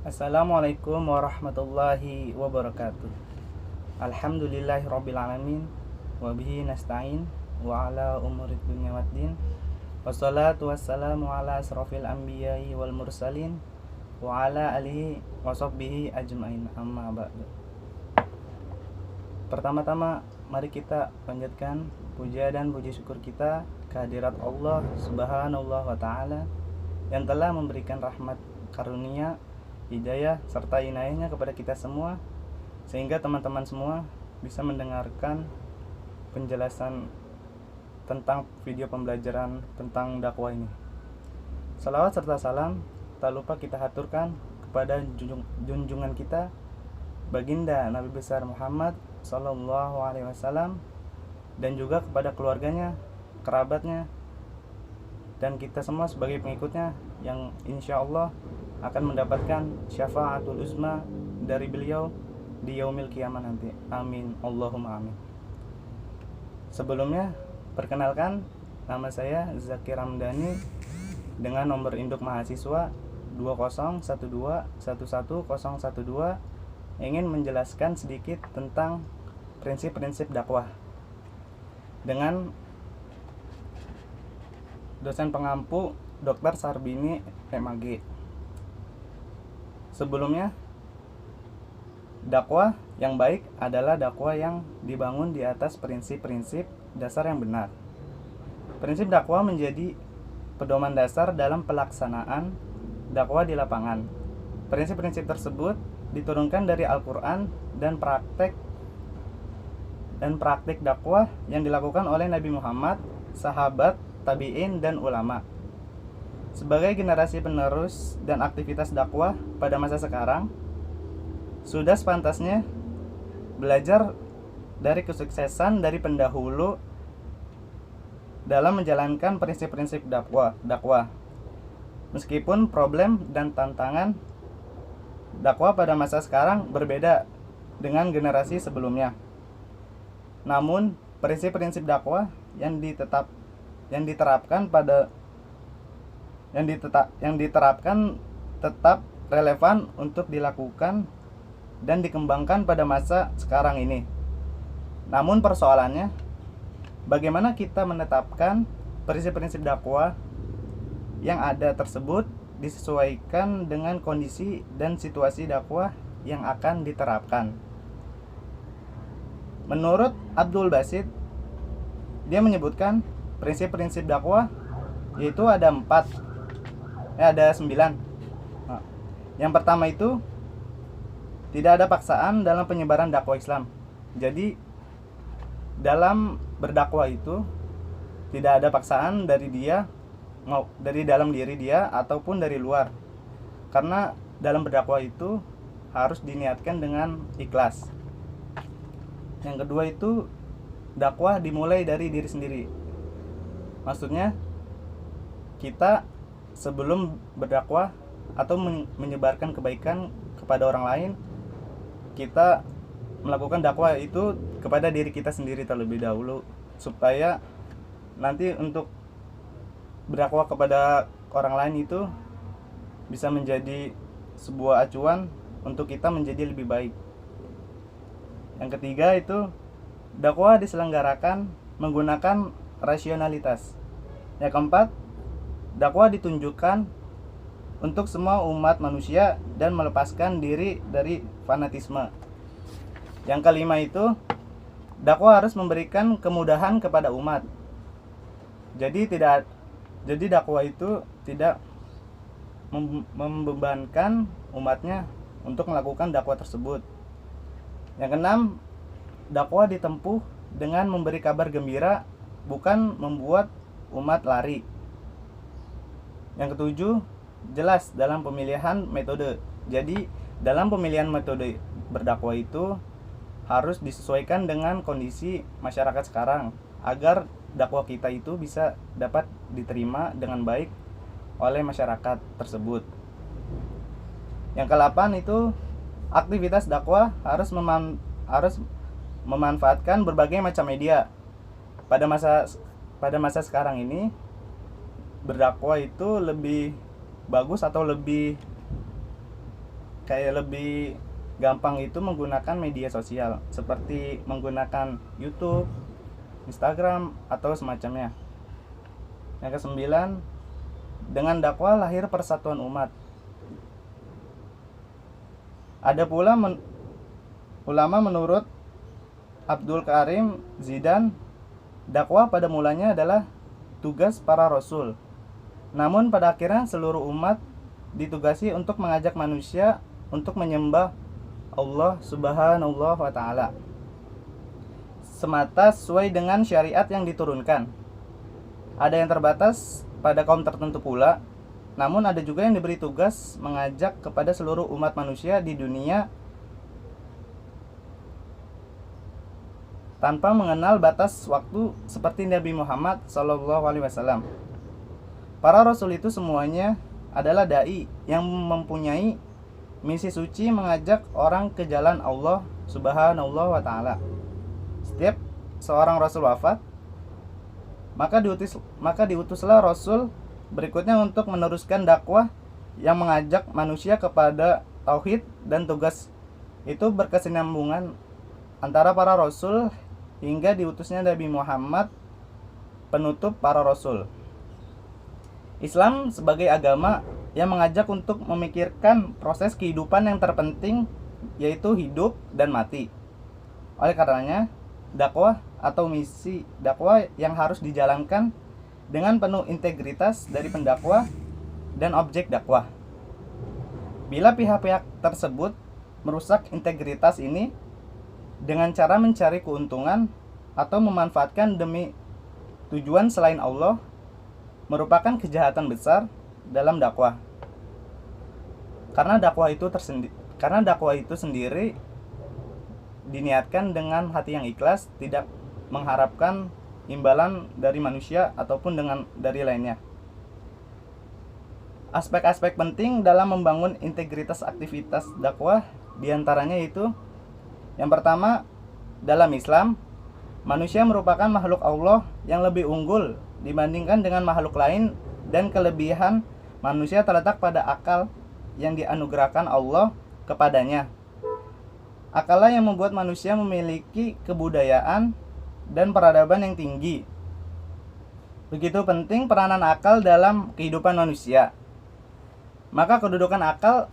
Assalamualaikum warahmatullahi wabarakatuh. Alhamdulillahirrabbilalamin. Wabihi nasta'in wa ala umurid dunya waddin. Wassalatu wassalamu ala asrafil anbiya'i wal mursalin wa ala alihi wa sahbihi ajma'in, amma ba'du. Pertama-tama mari kita panjatkan puja dan puji syukur kita kehadirat Allah Subhanahu wa ta'ala yang telah memberikan rahmat karunia, hidayah serta inayahnya kepada kita semua, sehingga teman-teman semua bisa mendengarkan penjelasan tentang video pembelajaran tentang dakwah ini. Salawat serta salam tak lupa kita haturkan kepada junjungan kita baginda Nabi besar Muhammad Sallallahu Alaihi Wasallam, dan juga kepada keluarganya, kerabatnya, dan kita semua sebagai pengikutnya yang insya Allah akan mendapatkan syafaatul uzma dari beliau di yaumil qiyamah nanti. Amin, Allahumma amin. Sebelumnya, perkenalkan, nama saya Zaki Ramdhani dengan nomor induk mahasiswa 2012111012, ingin menjelaskan sedikit tentang prinsip-prinsip dakwah dengan dosen pengampu Dr. Sarbini MAG. Sebelumnya, dakwah yang baik adalah dakwah yang dibangun di atas prinsip-prinsip dasar yang benar. Prinsip dakwah menjadi pedoman dasar dalam pelaksanaan dakwah di lapangan. Prinsip-prinsip tersebut diturunkan dari Al-Quran dan praktik dakwah yang dilakukan oleh Nabi Muhammad, sahabat, tabi'in, dan ulama. Sebagai generasi penerus dan aktivitas dakwah pada masa sekarang, sudah sepantasnya belajar dari kesuksesan dari pendahulu dalam menjalankan prinsip-prinsip dakwah. Meskipun problem dan tantangan dakwah pada masa sekarang berbeda dengan generasi sebelumnya, namun prinsip-prinsip dakwah yang diterapkan tetap relevan untuk dilakukan dan dikembangkan pada masa sekarang ini. Namun persoalannya, bagaimana kita menetapkan prinsip-prinsip dakwah yang ada tersebut disesuaikan dengan kondisi dan situasi dakwah yang akan diterapkan. Menurut Abdul Basit, dia menyebutkan prinsip-prinsip dakwah yaitu ada 9. Yang pertama itu tidak ada paksaan dalam penyebaran dakwah Islam. Jadi dalam berdakwah itu tidak ada paksaan dari dalam diri dia ataupun dari luar. Karena dalam berdakwah itu harus diniatkan dengan ikhlas. Yang kedua itu dakwah dimulai dari diri sendiri. Maksudnya kita sebelum berdakwah atau menyebarkan kebaikan kepada orang lain, kita melakukan dakwah itu kepada diri kita sendiri terlebih dahulu, supaya nanti untuk berdakwah kepada orang lain itu bisa menjadi sebuah acuan untuk kita menjadi lebih baik. Yang ketiga itu dakwah diselenggarakan menggunakan rasionalitas. Yang keempat, dakwah ditunjukkan untuk semua umat manusia dan melepaskan diri dari fanatisme. Yang kelima itu, dakwah harus memberikan kemudahan kepada umat. Jadi dakwah itu tidak membebankan umatnya untuk melakukan dakwah tersebut. Yang keenam, dakwah ditempuh dengan memberi kabar gembira, bukan membuat umat lari. Yang ketujuh, jelas dalam pemilihan metode. Jadi dalam pemilihan metode berdakwah itu harus disesuaikan dengan kondisi masyarakat sekarang, agar dakwah kita itu bisa dapat diterima dengan baik oleh masyarakat tersebut. Yang ke-8 itu aktivitas dakwah harus memanfaatkan berbagai macam media. Pada masa sekarang ini berdakwah itu lebih bagus atau lebih kayak lebih gampang itu menggunakan media sosial seperti menggunakan YouTube, Instagram atau semacamnya. Yang kesembilan, dengan dakwah lahir persatuan umat. Ada pula ulama menurut Abdul Karim Zidan, dakwah pada mulanya adalah tugas para rasul. Namun pada akhirnya seluruh umat ditugasi untuk mengajak manusia untuk menyembah Allah Subhanahu wa taala semata sesuai dengan syariat yang diturunkan. Ada yang terbatas pada kaum tertentu pula, namun ada juga yang diberi tugas mengajak kepada seluruh umat manusia di dunia tanpa mengenal batas waktu seperti Nabi Muhammad SAW. Para rasul itu semuanya adalah dai yang mempunyai misi suci mengajak orang ke jalan Allah Subhanahu wa taala. Setiap seorang rasul wafat, maka diutuslah rasul berikutnya untuk meneruskan dakwah yang mengajak manusia kepada tauhid, dan tugas itu berkesinambungan antara para rasul hingga diutusnya Nabi Muhammad, penutup para rasul. Islam sebagai agama yang mengajak untuk memikirkan proses kehidupan yang terpenting, yaitu hidup dan mati. Oleh karenanya, dakwah atau misi dakwah yang harus dijalankan dengan penuh integritas dari pendakwah dan objek dakwah. Bila pihak-pihak tersebut merusak integritas ini dengan cara mencari keuntungan atau memanfaatkan demi tujuan selain Allah, merupakan kejahatan besar dalam dakwah. Karena dakwah itu sendiri diniatkan dengan hati yang ikhlas, tidak mengharapkan imbalan dari manusia ataupun dari lainnya. Aspek-aspek penting dalam membangun integritas aktivitas dakwah diantaranya itu, yang pertama, dalam Islam, manusia merupakan makhluk Allah yang lebih unggul dibandingkan dengan makhluk lain, dan kelebihan manusia terletak pada akal yang dianugerahkan Allah kepadanya. Akallah yang membuat manusia memiliki kebudayaan dan peradaban yang tinggi. Begitu penting peranan akal dalam kehidupan manusia. Maka kedudukan akal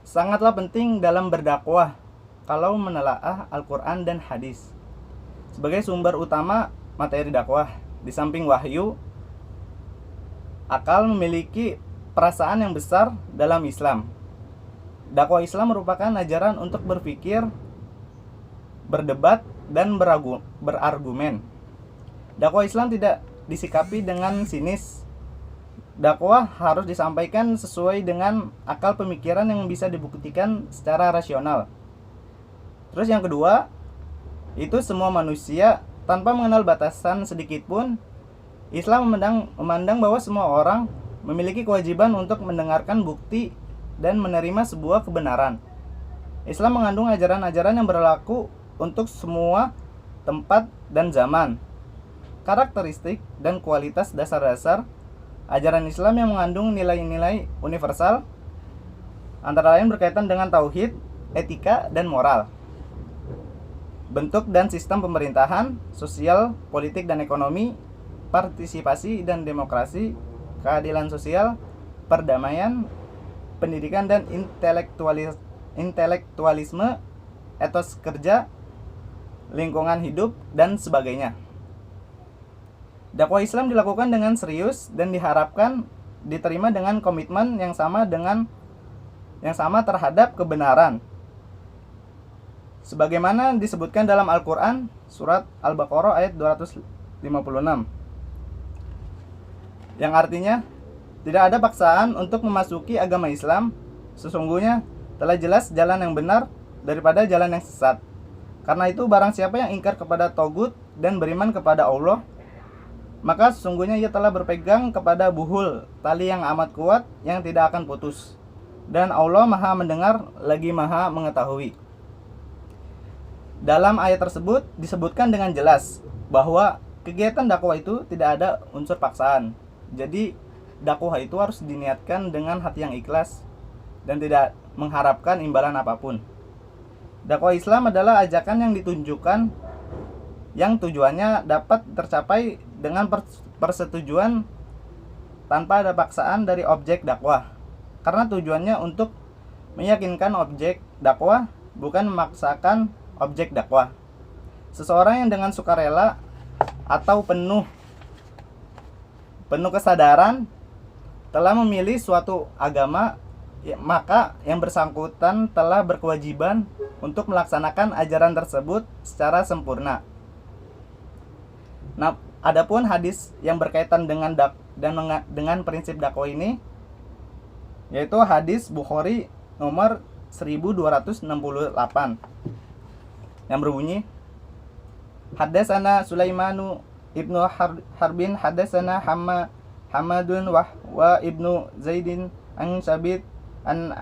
sangatlah penting dalam berdakwah kalau menelaah Al-Quran dan hadis sebagai sumber utama materi dakwah. Di samping wahyu, akal memiliki perasaan yang besar dalam Islam. Dakwah Islam merupakan ajaran untuk berpikir, berdebat, dan berargumen. Dakwah Islam tidak disikapi dengan sinis. Dakwah harus disampaikan sesuai dengan akal pemikiran yang bisa dibuktikan secara rasional. Terus yang kedua, itu semua manusia tanpa mengenal batasan sedikit pun. Islam memandang bahwa semua orang memiliki kewajiban untuk mendengarkan bukti dan menerima sebuah kebenaran. Islam mengandung ajaran-ajaran yang berlaku untuk semua tempat dan zaman. Karakteristik dan kualitas dasar-dasar ajaran Islam yang mengandung nilai-nilai universal, antara lain berkaitan dengan tauhid, etika, dan moral. Bentuk dan sistem pemerintahan, sosial, politik dan ekonomi, partisipasi dan demokrasi, keadilan sosial, perdamaian, pendidikan dan intelektualisme, etos kerja, lingkungan hidup, dan sebagainya. Dakwah Islam dilakukan dengan serius dan diharapkan diterima dengan komitmen yang sama terhadap kebenaran. Sebagaimana disebutkan dalam Al-Quran, surat Al-Baqarah ayat 256, yang artinya, tidak ada paksaan untuk memasuki agama Islam. Sesungguhnya telah jelas jalan yang benar daripada jalan yang sesat. Karena itu barang siapa yang ingkar kepada Togut dan beriman kepada Allah, maka sesungguhnya ia telah berpegang kepada buhul, tali yang amat kuat yang tidak akan putus. Dan Allah Maha mendengar lagi Maha mengetahui. Dalam ayat tersebut disebutkan dengan jelas bahwa kegiatan dakwah itu tidak ada unsur paksaan. Jadi dakwah itu harus diniatkan dengan hati yang ikhlas dan tidak mengharapkan imbalan apapun. Dakwah Islam adalah ajakan yang ditunjukkan yang tujuannya dapat tercapai dengan persetujuan tanpa ada paksaan dari objek dakwah. Karena tujuannya untuk meyakinkan objek dakwah, bukan memaksakan objek dakwah. Seseorang yang dengan sukarela atau penuh kesadaran telah memilih suatu agama, maka yang bersangkutan telah berkewajiban untuk melaksanakan ajaran tersebut secara sempurna. Nah, adapun hadis yang berkaitan dengan prinsip dakwah ini, yaitu hadis Bukhari nomor 1268 yang berbunyi, Haddatsana Sulaimanu ibnu Harbin haddatsana Hamadun wa ibnu Zaidin an Sabit an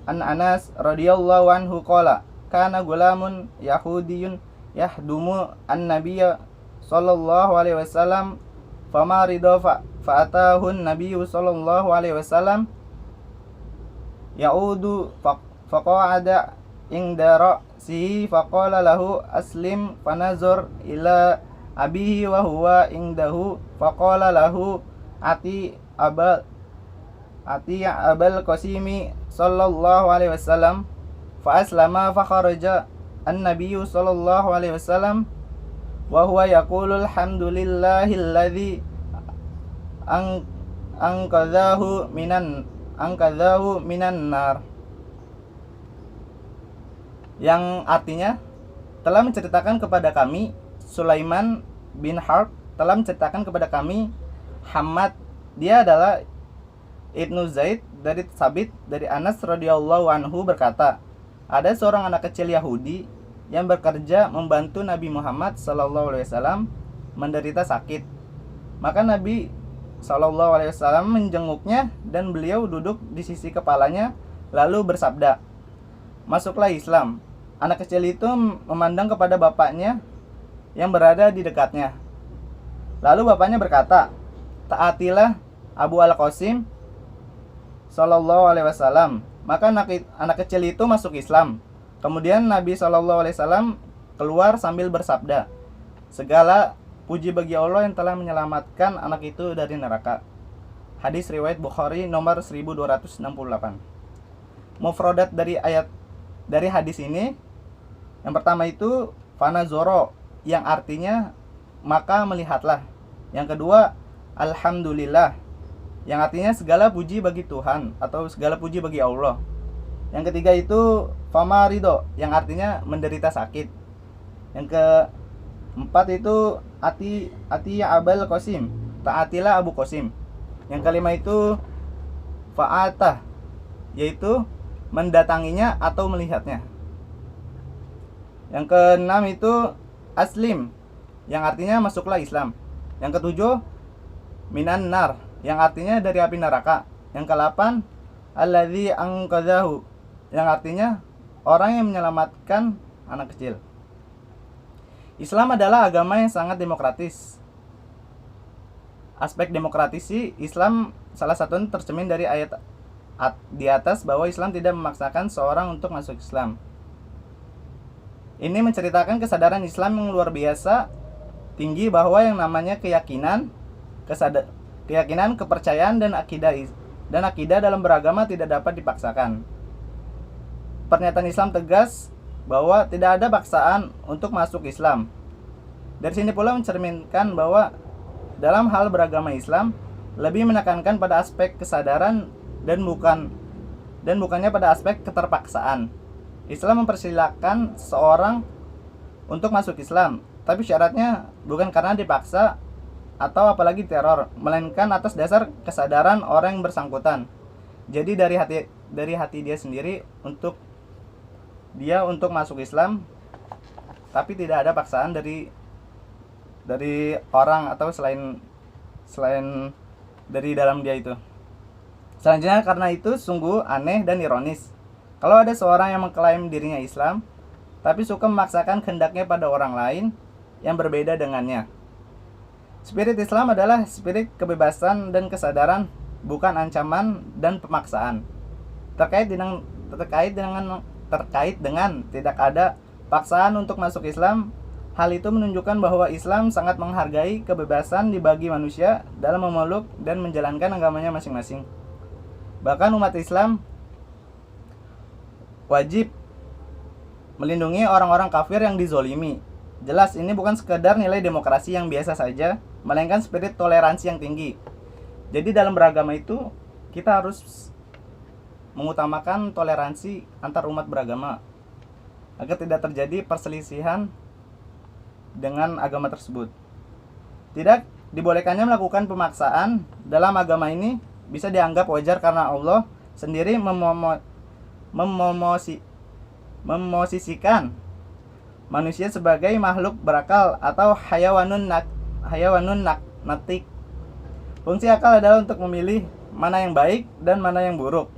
Anas radhiyallahu anhu qala kana gulamun yahudiyun yahdumu an-nabiyya sallallahu alaihi wasallam fama ridha fa'atahun nabiyyu sallallahu alaihi wasallam ya'udu faqa'ada inda ra'sihi faqala lahu aslim fanazur ila abihi wa huwa indahu faqala lahu ati abal qasimi sallallahu alaihi wasallam fa aslama fa kharaja an-nabiyyu sallallahu alaihi wasallam wa huwa yaqulu alhamdulillahilladzi anqadhahu minan nar, yang artinya telah menceritakan kepada kami, Sulaiman bin Harb telah menceritakan kepada kami, Hamad, dia adalah Ibnu Zaid dari Sabit dari Anas radhiyallahu anhu berkata, ada seorang anak kecil Yahudi yang bekerja membantu Nabi Muhammad sallallahu alaihi wasallam menderita sakit. Maka Nabi sallallahu alaihi wasallam menjenguknya dan beliau duduk di sisi kepalanya lalu bersabda, "Masuklah Islam." Anak kecil itu memandang kepada bapaknya yang berada di dekatnya. Lalu bapaknya berkata, "Taatilah Abu Al-Qasim sallallahu alaihi wasallam." Maka anak kecil itu masuk Islam. Kemudian Nabi sallallahu alaihi wasallam keluar sambil bersabda, "Segala puji bagi Allah yang telah menyelamatkan anak itu dari neraka." Hadis riwayat Bukhari nomor 1268. Mufradat dari hadis ini, yang pertama itu fanazoro, yang artinya maka melihatlah. Yang kedua alhamdulillah, yang artinya segala puji bagi Tuhan atau segala puji bagi Allah. Yang ketiga itu famarido, yang artinya menderita sakit. Yang keempat itu ati abal qasim, taatilah Abu Qasim. Yang kelima itu fa'atah, yaitu mendatanginya atau melihatnya. Yang keenam itu aslim, yang artinya masuklah Islam. Yang ketujuh minan nar, yang artinya dari api neraka. Yang kedelapan alladzi anqadhahu, yang artinya orang yang menyelamatkan anak kecil. Islam adalah agama yang sangat demokratis. Aspek demokratisi Islam salah satunya tercermin dari ayat di atas bahwa Islam tidak memaksakan seorang untuk masuk Islam. Ini menceritakan kesadaran Islam yang luar biasa tinggi bahwa yang namanya keyakinan, kepercayaan dan akidah dalam beragama tidak dapat dipaksakan. Pernyataan Islam tegas bahwa tidak ada paksaan untuk masuk Islam. Dari sini pula mencerminkan bahwa dalam hal beragama Islam lebih menekankan pada aspek kesadaran dan bukannya pada aspek keterpaksaan. Islam mempersilahkan seorang untuk masuk Islam, tapi syaratnya bukan karena dipaksa atau apalagi teror, melainkan atas dasar kesadaran orang yang bersangkutan. Jadi dari hati dia sendiri untuk masuk Islam, tapi tidak ada paksaan dari orang atau selain dari dalam dia itu. Selanjutnya, karena itu sungguh aneh dan ironis kalau ada seorang yang mengklaim dirinya Islam tapi suka memaksakan kehendaknya pada orang lain yang berbeda dengannya. Spirit Islam adalah spirit kebebasan dan kesadaran, bukan ancaman dan pemaksaan. Terkait terkait dengan tidak ada paksaan untuk masuk Islam. Hal itu menunjukkan bahwa Islam sangat menghargai kebebasan dibagi manusia dalam memeluk dan menjalankan agamanya masing-masing. Bahkan umat Islam wajib melindungi orang-orang kafir yang dizolimi. Jelas ini bukan sekedar nilai demokrasi yang biasa saja, melainkan spirit toleransi yang tinggi. Jadi dalam beragama itu kita harus mengutamakan toleransi antar umat beragama agar tidak terjadi perselisihan dengan agama tersebut. Tidak dibolehkannya melakukan pemaksaan dalam agama ini bisa dianggap wajar karena Allah sendiri memosisikan manusia sebagai makhluk berakal atau hayawanun natik. Fungsi akal adalah untuk memilih mana yang baik dan mana yang buruk.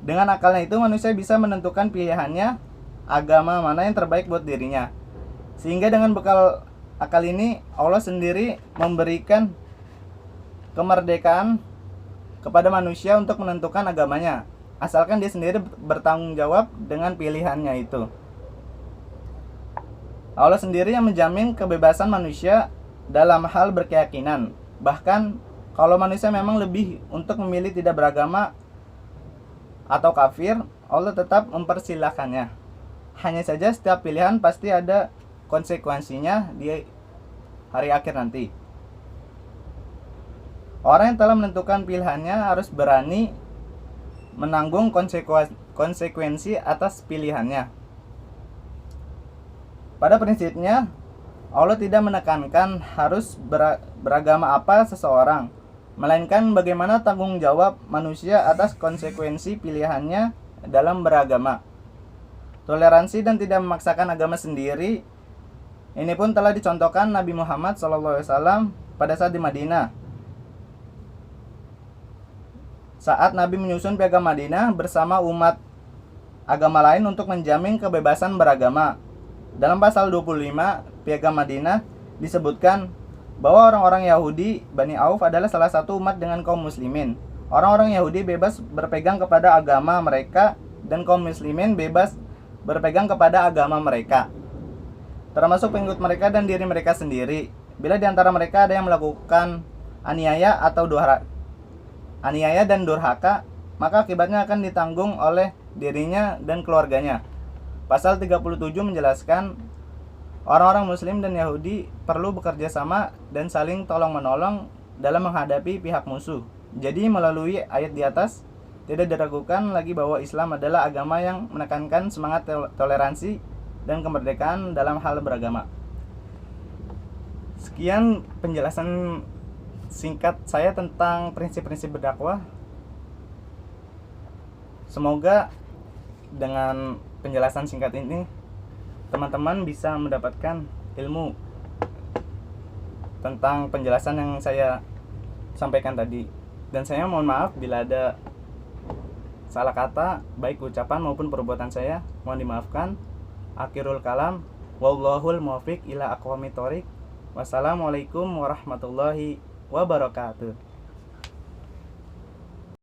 Dengan akalnya itu manusia bisa menentukan pilihannya agama mana yang terbaik buat dirinya. Sehingga dengan bekal akal ini Allah sendiri memberikan kemerdekaan kepada manusia untuk menentukan agamanya, asalkan dia sendiri bertanggung jawab dengan pilihannya itu. Allah sendiri yang menjamin kebebasan manusia dalam hal berkeyakinan. Bahkan kalau manusia memang lebih untuk memilih tidak beragama atau kafir, Allah tetap mempersilahkannya. Hanya saja setiap pilihan pasti ada konsekuensinya di hari akhir nanti. Orang yang telah menentukan pilihannya harus berani menanggung konsekuensi atas pilihannya. Pada prinsipnya, Allah tidak menekankan harus beragama apa seseorang, melainkan bagaimana tanggung jawab manusia atas konsekuensi pilihannya dalam beragama. Toleransi dan tidak memaksakan agama sendiri ini pun telah dicontohkan Nabi Muhammad SAW pada saat di Madinah. Saat Nabi menyusun piagam Madinah bersama umat agama lain untuk menjamin kebebasan beragama. Dalam pasal 25 piagam Madinah disebutkan bahwa orang-orang Yahudi Bani Auf adalah salah satu umat dengan kaum muslimin. Orang-orang Yahudi bebas berpegang kepada agama mereka dan kaum muslimin bebas berpegang kepada agama mereka, termasuk pengikut mereka dan diri mereka sendiri. Bila di antara mereka ada yang melakukan aniaya dan durhaka, maka akibatnya akan ditanggung oleh dirinya dan keluarganya. Pasal 37 menjelaskan orang-orang muslim dan Yahudi perlu bekerja sama dan saling tolong-menolong dalam menghadapi pihak musuh. Jadi melalui ayat di atas tidak diragukan lagi bahwa Islam adalah agama yang menekankan semangat toleransi dan kemerdekaan dalam hal beragama. Sekian penjelasan singkat saya tentang prinsip-prinsip berdakwah. Semoga dengan penjelasan singkat ini teman-teman bisa mendapatkan ilmu tentang penjelasan yang saya sampaikan tadi. Dan saya mohon maaf bila ada salah kata baik ucapan maupun perbuatan saya, mohon dimaafkan. Akhirul kalam, wallahul muwaffiq ila aqwamit thoriq. Wassalamualaikum warahmatullahi wabarakatuh.